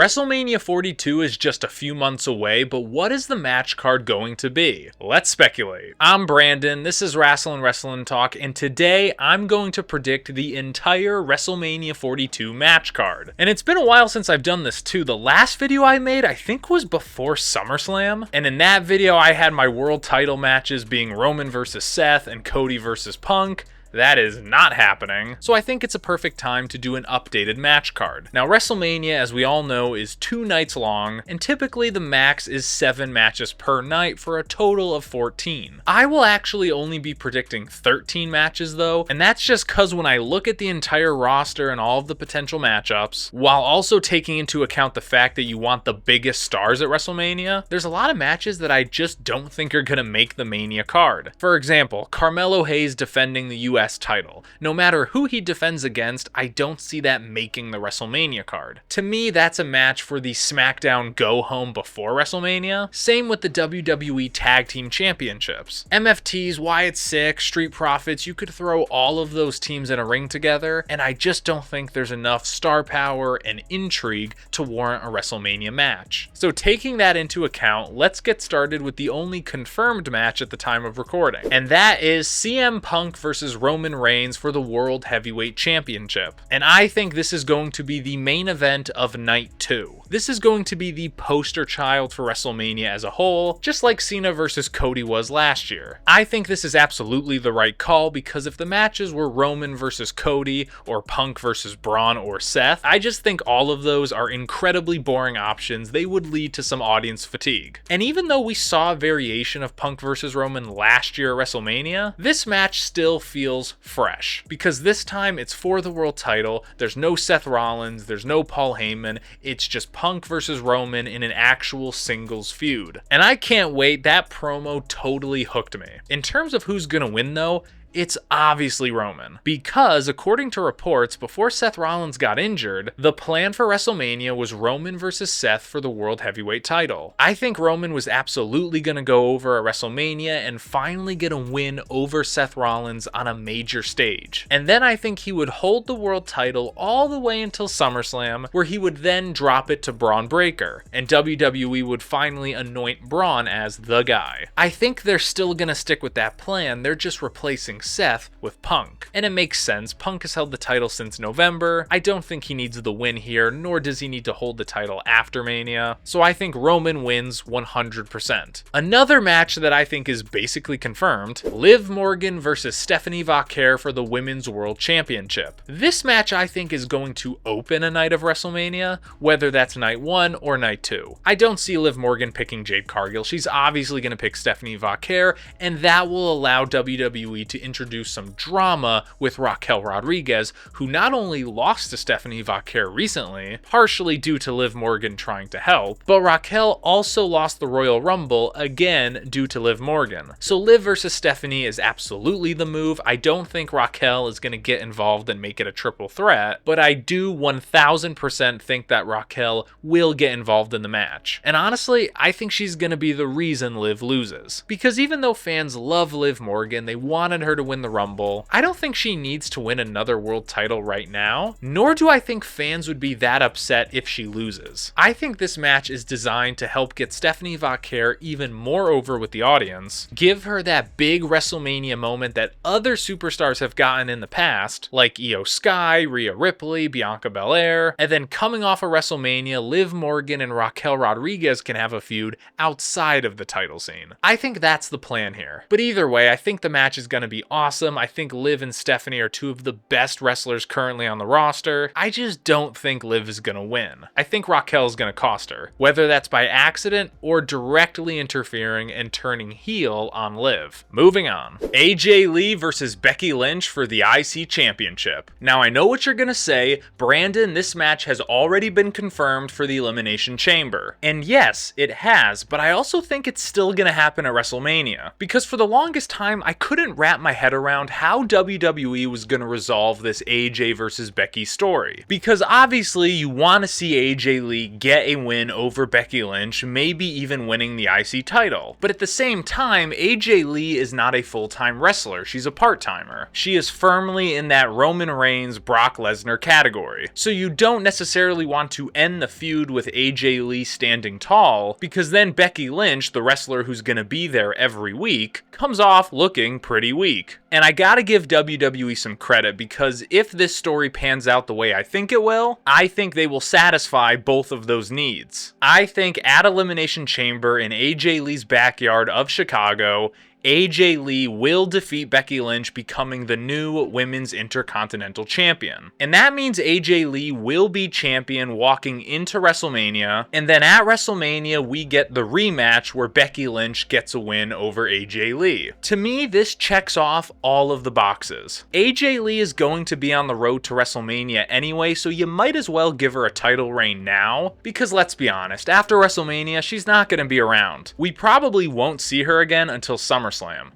WrestleMania 42 is just a few months away, but what is the match card going to be? Let's speculate. I'm Brandon, this is Wrestling Talk, and today I'm going to predict the entire WrestleMania 42 match card. And it's been a while since I've done this too. The last video I made, I think, was before SummerSlam, and in that video I had my world title matches being Roman versus Seth and Cody versus Punk. That is not happening, so I think it's a perfect time to do an updated match card. Now, WrestleMania, as we all know, is 2 nights long, and typically the max is 7 matches per night for a total of 14. I will actually only be predicting 13 matches though, and that's just cause when I look at the entire roster and all of the potential matchups, while also taking into account the fact that you want the biggest stars at WrestleMania, there's a lot of matches that I just don't think are gonna make the Mania card. For example, Carmelo Hayes defending the US title. No matter who he defends against, I don't see that making the WrestleMania card. To me, that's a match for the SmackDown go home before WrestleMania. Same with the WWE Tag Team Championships. MFTs, Wyatt Six, Street Profits, you could throw all of those teams in a ring together, and I just don't think there's enough star power and intrigue to warrant a WrestleMania match. So taking that into account, let's get started with the only confirmed match at the time of recording, and that is CM Punk versus Roman Reigns for the World Heavyweight Championship. And I think this is going to be the main event of night 2. This is going to be the poster child for WrestleMania as a whole, just like Cena versus Cody was last year. I think this is absolutely the right call because if the matches were Roman versus Cody or Punk versus Braun or Seth, I just think all of those are incredibly boring options. They would lead to some audience fatigue. And even though we saw a variation of Punk versus Roman last year at WrestleMania, this match still feels fresh because this time it's for the world title. There's no Seth Rollins, there's no Paul Heyman, it's just Punk versus Roman in an actual singles feud. And I can't wait, that promo totally hooked me. In terms of who's gonna win though, it's obviously Roman, because according to reports, before Seth Rollins got injured, the plan for WrestleMania was Roman versus Seth for the World Heavyweight title. I think Roman was absolutely going to go over at WrestleMania and finally get a win over Seth Rollins on a major stage. And then I think he would hold the world title all the way until SummerSlam, where he would then drop it to Braun Breaker, and WWE would finally anoint Braun as the guy. I think they're still going to stick with that plan, they're just replacing Seth with Punk. And it makes sense, Punk has held the title since November. I don't think he needs the win here, nor does he need to hold the title after Mania. So I think Roman wins 100%. Another match that I think is basically confirmed, Liv Morgan versus Stephanie Vaquer for the Women's World Championship. This match I think is going to open a night of WrestleMania, whether that's night 1 or night 2. I don't see Liv Morgan picking Jade Cargill. She's obviously going to pick Stephanie Vaquer, and that will allow WWE to introduce some drama with Raquel Rodriguez, who not only lost to Stephanie Vaquer recently, partially due to Liv Morgan trying to help, but Raquel also lost the Royal Rumble again due to Liv Morgan. So Liv versus Stephanie is absolutely the move. I don't think Raquel is going to get involved and make it a triple threat, but I do 1000% think that Raquel will get involved in the match. And honestly, I think she's going to be the reason Liv loses. Because even though fans love Liv Morgan, they wanted her to win the Rumble, I don't think she needs to win another world title right now, nor do I think fans would be that upset if she loses. I think this match is designed to help get Stephanie Vaquer even more over with the audience, give her that big WrestleMania moment that other superstars have gotten in the past, like Io Sky, Rhea Ripley, Bianca Belair, and then coming off of WrestleMania, Liv Morgan and Raquel Rodriguez can have a feud outside of the title scene. I think that's the plan here. But either way, I think the match is going to be awesome. I think Liv and Stephanie are 2 of the best wrestlers currently on the roster. I just don't think Liv is going to win. I think Raquel is going to cost her, whether that's by accident or directly interfering and turning heel on Liv. Moving on. AJ Lee versus Becky Lynch for the IC Championship. Now I know what you're going to say, Brandon, this match has already been confirmed for the Elimination Chamber. And yes, it has, but I also think it's still going to happen at WrestleMania. Because for the longest time, I couldn't wrap my head around how WWE was going to resolve this AJ versus Becky story. Because obviously you want to see AJ Lee get a win over Becky Lynch, maybe even winning the IC title. But at the same time, AJ Lee is not a full-time wrestler, she's a part-timer. She is firmly in that Roman Reigns, Brock Lesnar category. So you don't necessarily want to end the feud with AJ Lee standing tall, because then Becky Lynch, the wrestler who's going to be there every week, comes off looking pretty weak. And I gotta give WWE some credit, because if this story pans out the way I think it will, I think they will satisfy both of those needs. I think at Elimination Chamber in AJ Lee's backyard of Chicago, AJ Lee will defeat Becky Lynch, becoming the new Women's Intercontinental Champion. And that means AJ Lee will be champion walking into WrestleMania, and then at WrestleMania we get the rematch where Becky Lynch gets a win over AJ Lee. To me, this checks off all of the boxes. AJ Lee is going to be on the road to WrestleMania anyway, so you might as well give her a title reign now, because let's be honest, after WrestleMania she's not going to be around. We probably won't see her again until SummerSlam.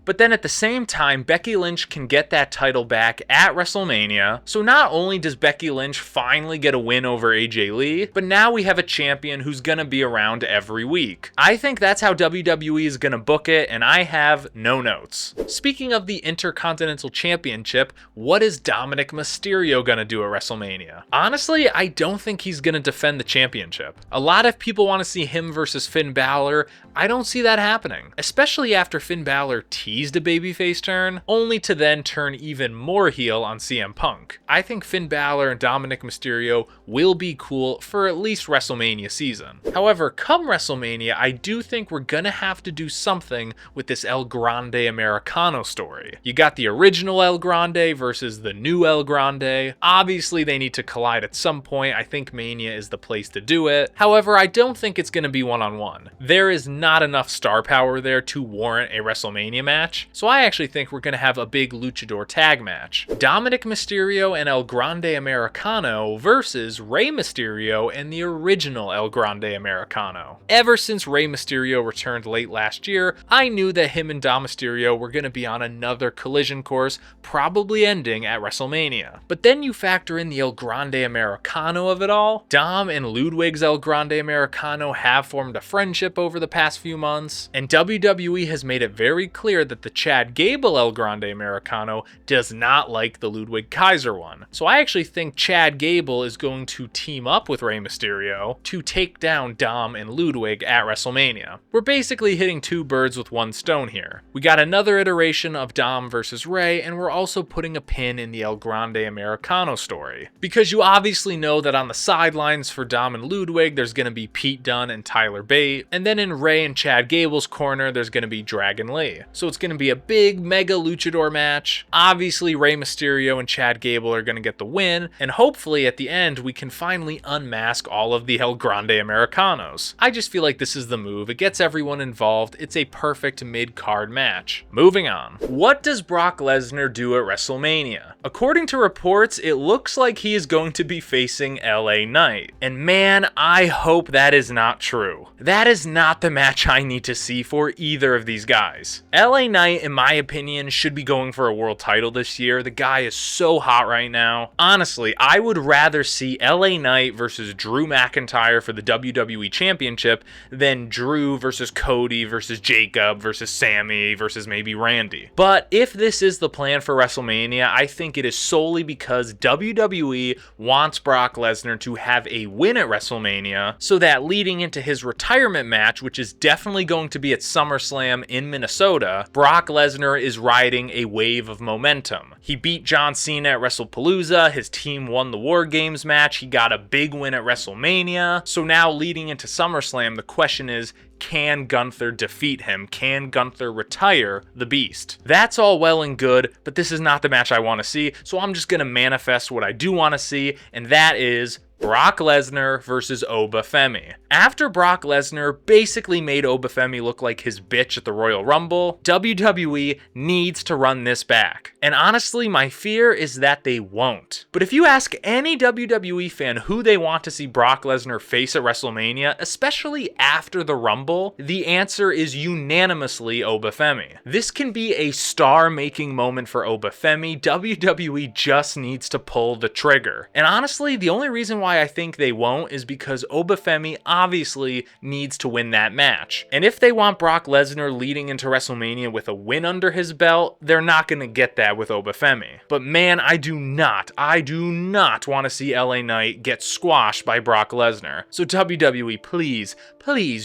But then at the same time, Becky Lynch can get that title back at WrestleMania, so not only does Becky Lynch finally get a win over AJ Lee, but now we have a champion who's gonna be around every week. I think that's how WWE is gonna book it, and I have no notes. Speaking of the Intercontinental Championship, what is Dominic Mysterio gonna do at WrestleMania? Honestly, I don't think he's gonna defend the championship. A lot of people want to see him versus Finn Balor. I don't see that happening, especially after Finn Balor teased a babyface turn, only to then turn even more heel on CM Punk. I think Finn Balor and Dominic Mysterio will be cool for at least WrestleMania season. However, come WrestleMania, I do think we're gonna have to do something with this El Grande Americano story. You got the original El Grande versus the new El Grande. Obviously, they need to collide at some point. I think Mania is the place to do it. However, I don't think it's gonna be one-on-one. There is not enough star power there to warrant a WrestleMania match, so I actually think we're going to have a big luchador tag match. Dominic Mysterio and El Grande Americano versus Rey Mysterio and the original El Grande Americano. Ever since Rey Mysterio returned late last year, I knew that him and Dom Mysterio were going to be on another collision course, probably ending at WrestleMania. But then you factor in the El Grande Americano of it all. Dom and Ludwig's El Grande Americano have formed a friendship over the past few months, and WWE has made it very clear that the Chad Gable El Grande Americano does not like the Ludwig Kaiser one. So I actually think Chad Gable is going to team up with Rey Mysterio to take down Dom and Ludwig at WrestleMania. We're basically hitting two birds with one stone here. We got another iteration of Dom versus Rey, and we're also putting a pin in the El Grande Americano story. Because you obviously know that on the sidelines for Dom and Ludwig, there's going to be Pete Dunne and Tyler Bate, and then in Rey and Chad Gable's corner, there's going to be Dragon Lee. So it's going to be a big mega luchador match. Obviously, Rey Mysterio and Chad Gable are going to get the win, and hopefully at the end we can finally unmask all of the El Grande Americanos. I just feel like this is the move. It gets everyone involved. It's a perfect mid-card match. Moving on. What does Brock Lesnar do at WrestleMania? According to reports, it looks like he is going to be facing LA Knight. And man, I hope that is not true. That is not the match I need to see for either of these guys. LA Knight, in my opinion, should be going for a world title this year. The guy is so hot right now. Honestly, I would rather see LA Knight versus Drew McIntyre for the WWE Championship than Drew versus Cody versus Jacob versus Sammy versus maybe Randy. But if this is the plan for WrestleMania, I think it is solely because WWE wants Brock Lesnar to have a win at WrestleMania so that leading into his retirement match, which is definitely going to be at SummerSlam in Minnesota, Brock Lesnar is riding a wave of momentum. He beat John Cena at WrestlePalooza, his team won the War Games match, he got a big win at WrestleMania, so now leading into SummerSlam, the question is, can Gunther defeat him? Can Gunther retire the Beast? That's all well and good, but this is not the match I want to see, so I'm just going to manifest what I do want to see, and that is Brock Lesnar versus Oba Femi. After Brock Lesnar basically made Oba Femi look like his bitch at the Royal Rumble, WWE needs to run this back. And honestly, my fear is that they won't. But if you ask any WWE fan who they want to see Brock Lesnar face at WrestleMania, especially after the Rumble, the answer is unanimously Oba Femi. This can be a star-making moment for Oba Femi. WWE just needs to pull the trigger. And honestly, the only reason why I think they won't is because Oba Femi obviously needs to win that match. And if they want Brock Lesnar leading into WrestleMania with a win under his belt, they're not going to get that with Oba Femi. But man, I do not want to see LA Knight get squashed by Brock Lesnar. So WWE, please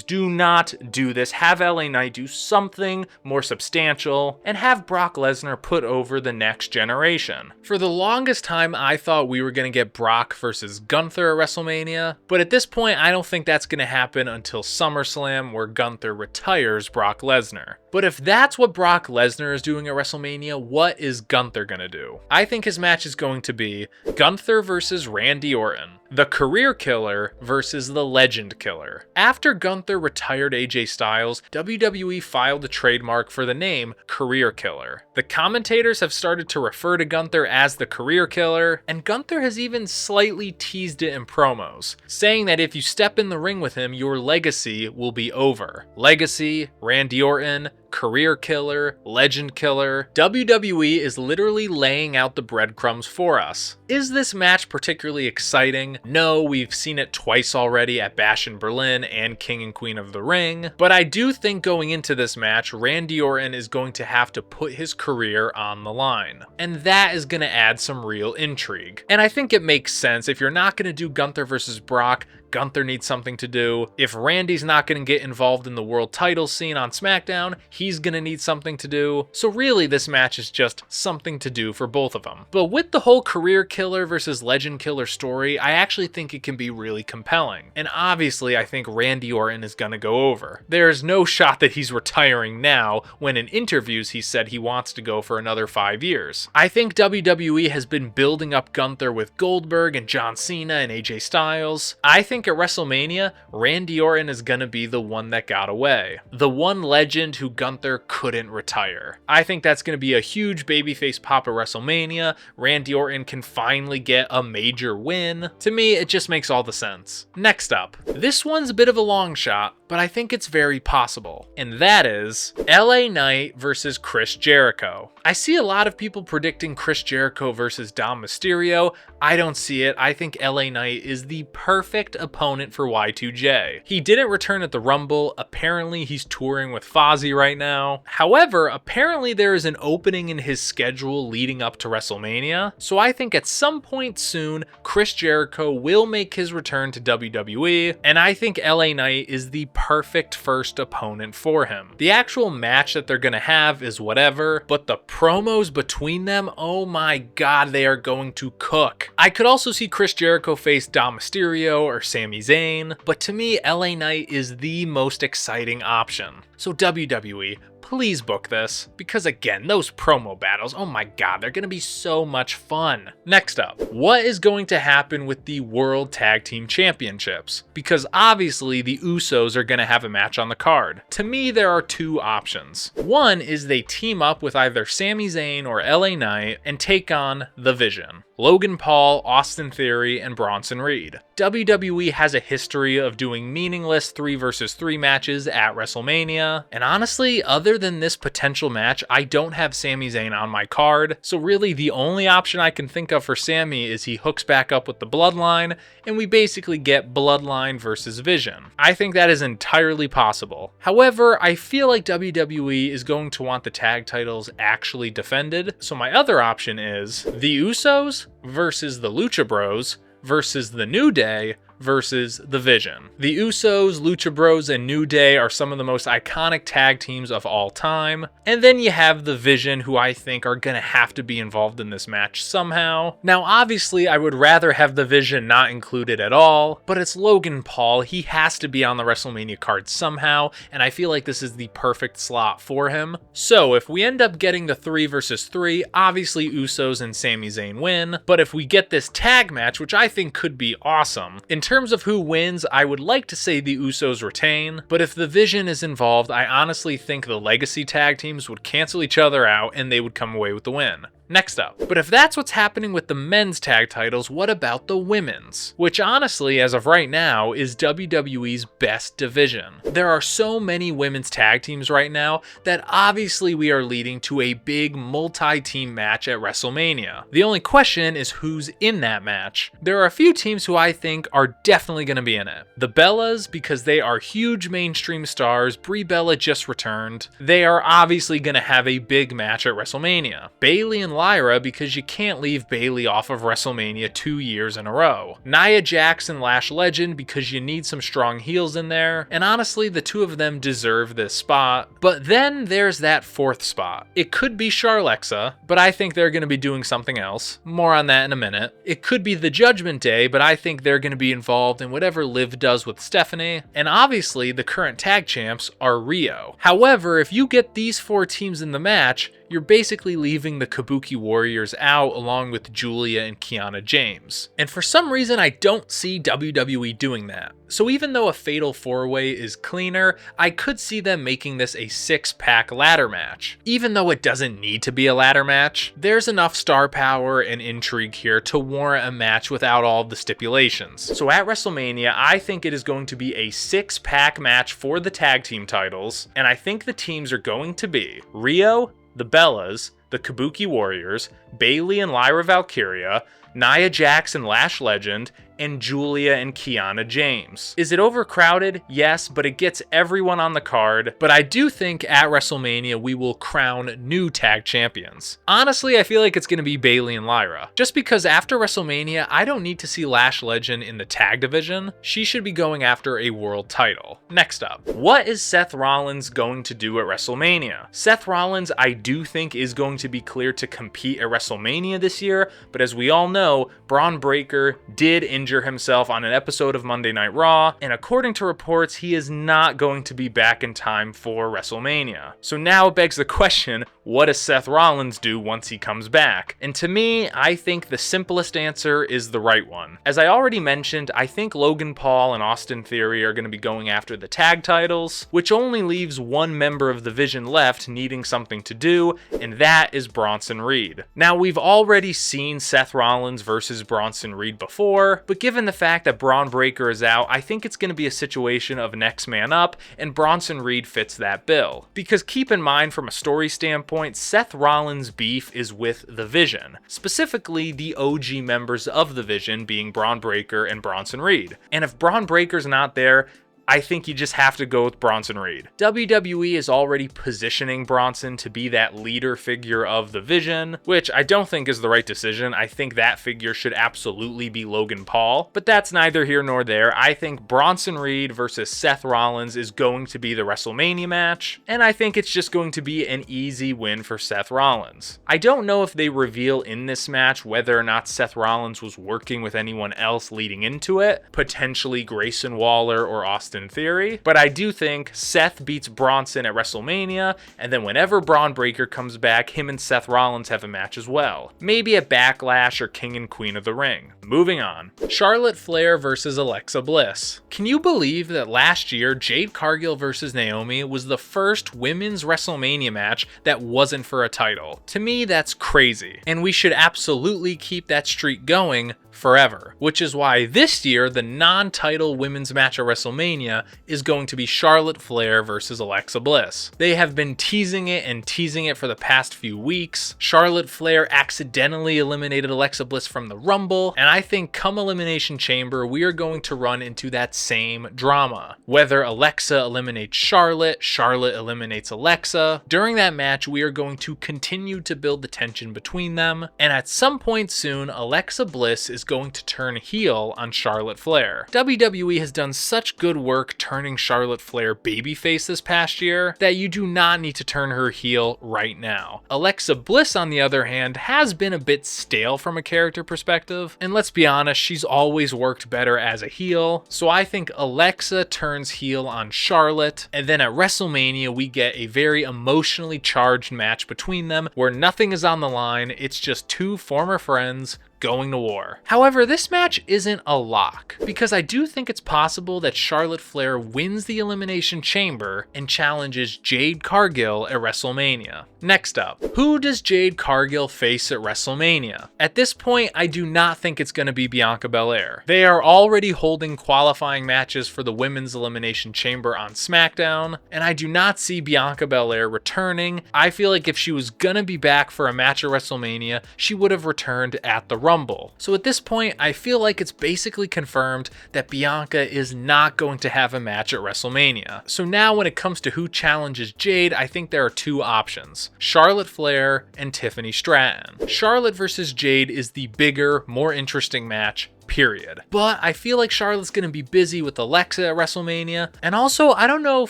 do not do this. Have LA Knight do something more substantial and have Brock Lesnar put over the next generation. For the longest time, I thought we were going to get Brock versus Gunther at WrestleMania, but at this point, I don't think that's going to happen until SummerSlam, where Gunther retires Brock Lesnar. But if that's what Brock Lesnar is doing at WrestleMania, what is Gunther going to do? I think his match is going to be Gunther versus Randy Orton, the career killer versus the legend killer. After Gunther retired AJ Styles, WWE filed a trademark for the name Career Killer. The commentators have started to refer to Gunther as the career killer, and Gunther has even slightly teased it in promos, saying that if you step in the ring with him, your legacy will be over. Legacy, Randy Orton, career killer, legend killer. WWE is literally laying out the breadcrumbs for us. Is this match particularly exciting? No, we've seen it twice already at Bash in Berlin and King and Queen of the Ring, but I do think going into this match, Randy Orton is going to have to put his career on the line, and that is going to add some real intrigue. And I think it makes sense. If you're not going to do Gunther versus Brock, Gunther needs something to do. If Randy's not going to get involved in the world title scene on SmackDown, he's going to need something to do. So really, this match is just something to do for both of them. But with the whole career killer versus legend killer story, I actually think it can be really compelling. And obviously, I think Randy Orton is going to go over. There's no shot that he's retiring now, when in interviews he said he wants to go for another 5 years. I think WWE has been building up Gunther with Goldberg and John Cena and AJ Styles. I think at WrestleMania, Randy Orton is gonna be the one that got away. The one legend who Gunther couldn't retire. I think that's gonna be a huge babyface pop at WrestleMania. Randy Orton can finally get a major win. To me, it just makes all the sense. Next up, this one's a bit of a long shot, but I think it's very possible. And that is LA Knight versus Chris Jericho. I see a lot of people predicting Chris Jericho versus Dom Mysterio. I don't see it. I think LA Knight is the perfect opponent for Y2J. He didn't return at the Rumble. Apparently, he's touring with Fozzy right now. However, apparently there is an opening in his schedule leading up to WrestleMania. So I think at some point soon, Chris Jericho will make his return to WWE, and I think LA Knight is the perfect first opponent for him. The actual match that they're gonna have is whatever, but the promos between them, oh my god, they are going to cook. I could also see Chris Jericho face Dom Mysterio or Sami Zayn, but to me, LA Knight is the most exciting option. So WWE, please book this, because again, those promo battles, oh my god, they're gonna be so much fun. Next up, what is going to happen with the World Tag Team Championships? Because obviously the Usos are gonna have a match on the card. To me, there are two options. One is they team up with either Sami Zayn or LA Knight and take on The Vision. Logan Paul, Austin Theory, and Bronson Reed. WWE has a history of doing meaningless 3 versus 3 matches at WrestleMania, and honestly, other than this potential match, I don't have Sami Zayn on my card, so really the only option I can think of for Sami is he hooks back up with the Bloodline, and we basically get Bloodline versus Vision. I think that is entirely possible. However, I feel like WWE is going to want the tag titles actually defended, so my other option is the Usos versus the Lucha Bros versus the New Day versus The Vision. The Usos, Lucha Bros, and New Day are some of the most iconic tag teams of all time. And then you have The Vision, who I think are gonna have to be involved in this match somehow. Now, obviously, I would rather have The Vision not included at all, but it's Logan Paul. He has to be on the WrestleMania card somehow, and I feel like this is the perfect slot for him. So if we end up getting the 3 versus 3, obviously Usos and Sami Zayn win, but if we get this tag match, which I think could be awesome, in terms of who wins, I would like to say the Usos retain, but if The Vision is involved, I honestly think the legacy tag teams would cancel each other out and they would come away with the win. Next up. But if that's what's happening with the men's tag titles, what about the women's? Which honestly, as of right now, is WWE's best division. There are so many women's tag teams right now that obviously we are leading to a big multi-team match at WrestleMania. The only question is who's in that match. There are a few teams who I think are definitely going to be in it. The Bellas, because they are huge mainstream stars. Brie Bella just returned. They are obviously going to have a big match at WrestleMania. Bayley and Lyra, because you can't leave Bayley off of WrestleMania 2 years in a row. Nia Jax and Lash Legend, because you need some strong heels in there, and honestly the two of them deserve this spot. But then there's that 4th spot. It could be Charlexa, but I think they're going to be doing something else. More on that in a minute. It could be the Judgment Day, but I think they're going to be involved in whatever Liv does with Stephanie. And obviously the current tag champs are Rio. However, if you get these 4 teams in the match, you're basically leaving the Kabuki Warriors out along with Julia and Kiana James. And for some reason, I don't see WWE doing that. So even though a Fatal 4-Way is cleaner, I could see them making this a 6-pack ladder match. Even though it doesn't need to be a ladder match, there's enough star power and intrigue here to warrant a match without all the stipulations. So at WrestleMania, I think it is going to be a 6-pack match for the tag team titles, and I think the teams are going to be Rio, the Bellas, the Kabuki Warriors, Bayley and Lyra Valkyria, Nia Jax and Lash Legend, and Julia and Kiana James. Is it overcrowded? Yes, but it gets everyone on the card. But I do think at WrestleMania we will crown new tag champions. Honestly, I feel like it's going to be Bayley and Lyra. Just because after WrestleMania, I don't need to see Lash Legend in the tag division. She should be going after a world title. Next up, what is Seth Rollins going to do at WrestleMania? Seth Rollins, I do think, is going to be clear to compete at WrestleMania this year, but as we all know, Braun Breaker did injure himself on an episode of Monday Night Raw, and according to reports, he is not going to be back in time for WrestleMania. So now it begs the question, what does Seth Rollins do once he comes back? And to me, I think the simplest answer is the right one. As I already mentioned, I think Logan Paul and Austin Theory are going to be going after the tag titles, which only leaves one member of the Vision left needing something to do, and that is Bronson Reed. Now, we've already seen Seth Rollins versus Bronson Reed before, but given the fact that Braun Breaker is out, I think it's going to be a situation of next man up, and Bronson Reed fits that bill. Because keep in mind, from a story standpoint, Seth Rollins' beef is with the Vision, specifically the OG members of the Vision being Braun Breaker and Bronson Reed. And if Braun Breaker's not there, I think you just have to go with Bronson Reed. WWE is already positioning Bronson to be that leader figure of the Vision, which I don't think is the right decision. I think that figure should absolutely be Logan Paul, but that's neither here nor there. I think Bronson Reed versus Seth Rollins is going to be the WrestleMania match, and I think it's just going to be an easy win for Seth Rollins. I don't know if they reveal in this match whether or not Seth Rollins was working with anyone else leading into it, potentially Grayson Waller or Austin Theory, but I do think Seth beats Bronson at WrestleMania, and then whenever Braun Breaker comes back, him and Seth Rollins have a match as well. Maybe at Backlash or King and Queen of the Ring. Moving on. Charlotte Flair versus Alexa Bliss. Can you believe that last year, Jade Cargill versus Naomi was the first women's WrestleMania match that wasn't for a title? To me, that's crazy, and we should absolutely keep that streak going forever, which is why this year the non-title women's match at WrestleMania is going to be Charlotte Flair versus Alexa Bliss. They have been teasing it for the past few weeks. Charlotte Flair accidentally eliminated Alexa Bliss from the Rumble, and I think come Elimination Chamber we are going to run into that same drama. Whether Alexa eliminates Charlotte, Charlotte eliminates Alexa, during that match we are going to continue to build the tension between them, and at some point soon Alexa Bliss is going to turn heel on Charlotte Flair. WWE has done such good work turning Charlotte Flair babyface this past year that you do not need to turn her heel right now. Alexa Bliss, on the other hand, has been a bit stale from a character perspective, and let's be honest, she's always worked better as a heel, so I think Alexa turns heel on Charlotte, and then at WrestleMania we get a very emotionally charged match between them where nothing is on the line, it's just two former friends going to war. However, this match isn't a lock, because I do think it's possible that Charlotte Flair wins the Elimination Chamber and challenges Jade Cargill at WrestleMania. Next up, who does Jade Cargill face at WrestleMania? At this point, I do not think it's going to be Bianca Belair. They are already holding qualifying matches for the Women's Elimination Chamber on SmackDown, and I do not see Bianca Belair returning. I feel like if she was going to be back for a match at WrestleMania, she would have returned at the Rumble. So at this point, I feel like it's basically confirmed that Bianca is not going to have a match at WrestleMania. So now when it comes to who challenges Jade, I think there are two options: Charlotte Flair and Tiffany Stratton. Charlotte versus Jade is the bigger, more interesting match, period. But I feel like Charlotte's going to be busy with Alexa at WrestleMania. And also, I don't know if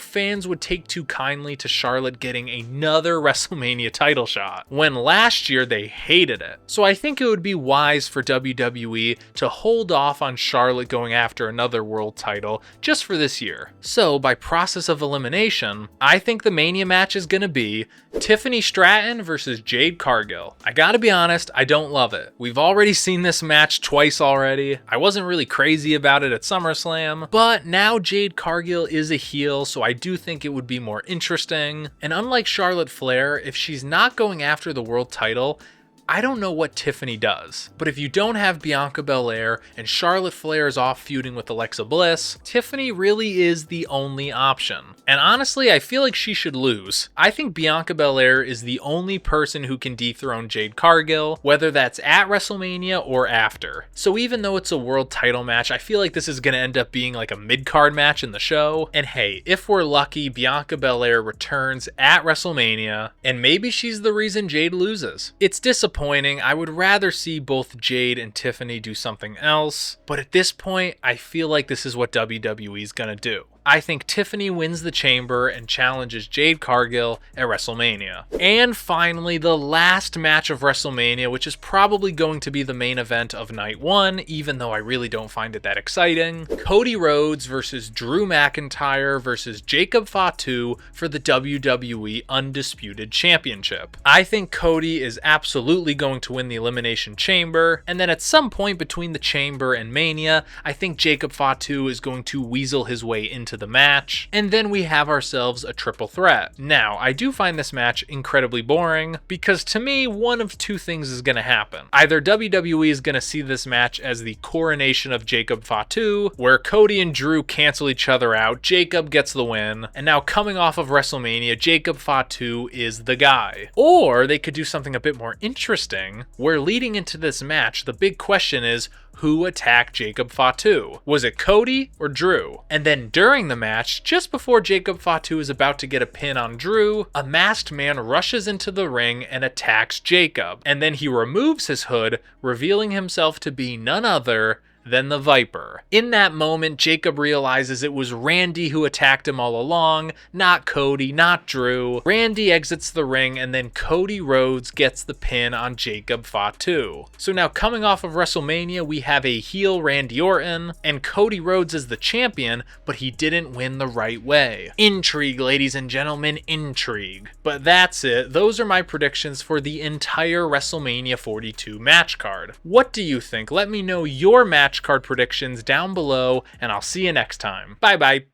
fans would take too kindly to Charlotte getting another WrestleMania title shot, when last year they hated it. So I think it would be wise for WWE to hold off on Charlotte going after another world title just for this year. So by process of elimination, I think the Mania match is going to be Tiffany Stratton versus Jade Cargill. I gotta be honest, I don't love it. We've already seen this match twice already. I wasn't really crazy about it at SummerSlam, but now Jade Cargill is a heel, so I do think it would be more interesting. And unlike Charlotte Flair, if she's not going after the world title, I don't know what Tiffany does, but if you don't have Bianca Belair and Charlotte Flair is off feuding with Alexa Bliss, Tiffany really is the only option. And honestly, I feel like she should lose. I think Bianca Belair is the only person who can dethrone Jade Cargill, whether that's at WrestleMania or after. So even though it's a world title match, I feel like this is going to end up being like a mid-card match in the show. And hey, if we're lucky, Bianca Belair returns at WrestleMania, and maybe she's the reason Jade loses. It's disappointing. I would rather see both Jade and Tiffany do something else, but at this point, I feel like this is what WWE is gonna do. I think Tiffany wins the chamber and challenges Jade Cargill at WrestleMania. And finally, the last match of WrestleMania, which is probably going to be the main event of night one, even though I really don't find it that exciting. Cody Rhodes versus Drew McIntyre versus Jacob Fatu for the WWE Undisputed Championship. I think Cody is absolutely going to win the Elimination Chamber, and then at some point between the Chamber and Mania, I think Jacob Fatu is going to weasel his way into the match, and then we have ourselves a triple threat. Now, I do find this match incredibly boring, because to me, one of two things is going to happen. Either WWE is going to see this match as the coronation of Jacob Fatu, where Cody and Drew cancel each other out, Jacob gets the win, and now coming off of WrestleMania, Jacob Fatu is the guy. Or they could do something a bit more interesting, where leading into this match, the big question is, who attacked Jacob Fatu? Was it Cody or Drew? And then during the match, just before Jacob Fatu is about to get a pin on Drew, a masked man rushes into the ring and attacks Jacob. And then he removes his hood, revealing himself to be none other than the Viper. In that moment, Jacob realizes it was Randy who attacked him all along, not Cody, not Drew. Randy exits the ring, and then Cody Rhodes gets the pin on Jacob Fatu. So now coming off of WrestleMania, we have a heel Randy Orton, and Cody Rhodes is the champion, but he didn't win the right way. Intrigue, ladies and gentlemen, intrigue. But that's it. Those are my predictions for the entire WrestleMania 42 match card. What do you think? Let me know your match card predictions down below, and I'll see you next time. Bye bye.